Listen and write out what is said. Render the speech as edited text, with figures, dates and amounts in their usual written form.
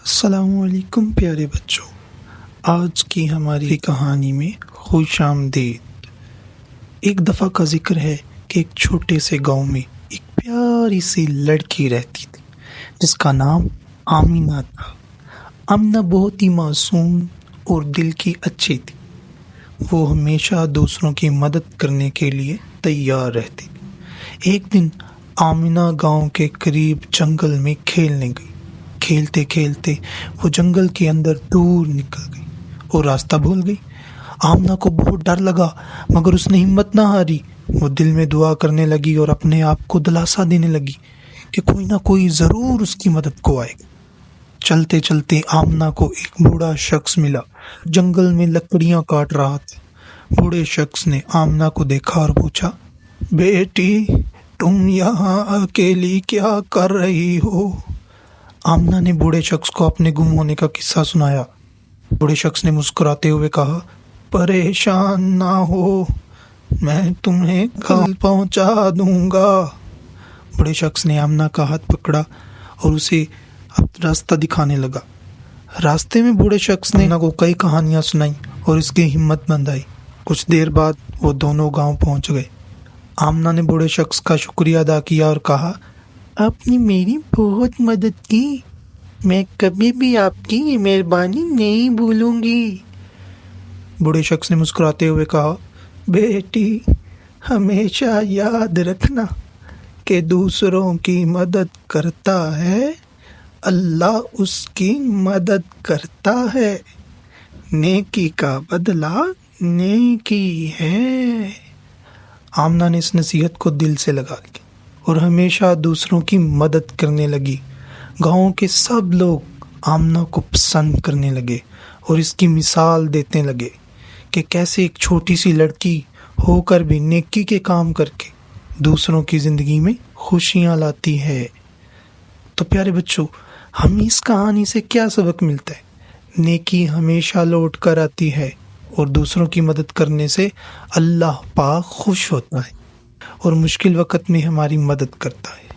السلام علیکم پیارے بچوں، آج کی ہماری کہانی میں خوش آمدید۔ ایک دفعہ کا ذکر ہے کہ ایک چھوٹے سے گاؤں میں ایک پیاری سی لڑکی رہتی تھی جس کا نام آمینہ تھا۔ آمینہ بہت ہی معصوم اور دل کی اچھی تھی۔ وہ ہمیشہ دوسروں کی مدد کرنے کے لیے تیار رہتی تھی۔ ایک دن آمینہ گاؤں کے قریب جنگل میں کھیلنے گئی۔ کھیلتے کھیلتے وہ جنگل کے اندر دور نکل گئی اور راستہ بھول گئی۔ آمنہ کو بہت ڈر لگا مگر اس نے ہمت نہ ہاری۔ وہ دل میں دعا کرنے لگی اور اپنے آپ کو دلاسا دینے لگی کہ کوئی نہ کوئی ضرور اس کی مدد کو آئے گا۔ چلتے چلتے آمنہ کو ایک بوڑھا شخص ملا، جنگل میں لکڑیاں کاٹ رہا تھا۔ بوڑھے شخص نے آمنہ کو دیکھا اور پوچھا، بیٹی تم یہاں اکیلی کیا کر رہی ہو؟ آمنہ نے بوڑھے شخص کو اپنے گم ہونے کا قصہ سنایا۔ بوڑھے شخص نے مسکراتے ہوئے کہا، پریشان نہ ہو، میں تمہیں کل پہنچا دوں گا۔ بوڑھے شخص نے آمنہ کا ہاتھ پکڑا اور اسے راستہ دکھانے لگا۔ راستے میں بوڑھے شخص نے آمنہ کو کئی کہانیاں سنائیں اور اس کی ہمت بندھائی۔ کچھ دیر بعد وہ دونوں گاؤں پہنچ گئے۔ آمنہ نے بوڑھے شخص کا شکریہ ادا کیا اور کہا، آپ نے میری بہت مدد کی، میں کبھی بھی آپ کی یہ مہربانی نہیں بھولوں گی۔ بوڑھے شخص نے مسکراتے ہوئے کہا، بیٹی ہمیشہ یاد رکھنا کہ دوسروں کی مدد کرتا ہے اللہ اس کی مدد کرتا ہے، نیکی کا بدلہ نیکی ہے۔ آمنہ نے اس نصیحت کو دل سے لگا لیا اور ہمیشہ دوسروں کی مدد کرنے لگی۔ گاؤں کے سب لوگ آمنہ کو پسند کرنے لگے اور اس کی مثال دیتے لگے کہ کیسے ایک چھوٹی سی لڑکی ہو کر بھی نیکی کے کام کر کے دوسروں کی زندگی میں خوشیاں لاتی ہے۔ تو پیارے بچوں، ہمیں اس کہانی سے کیا سبق ملتا ہے؟ نیکی ہمیشہ لوٹ کر آتی ہے اور دوسروں کی مدد کرنے سے اللہ پاک خوش ہوتا ہے اور مشکل وقت میں ہماری مدد کرتا ہے۔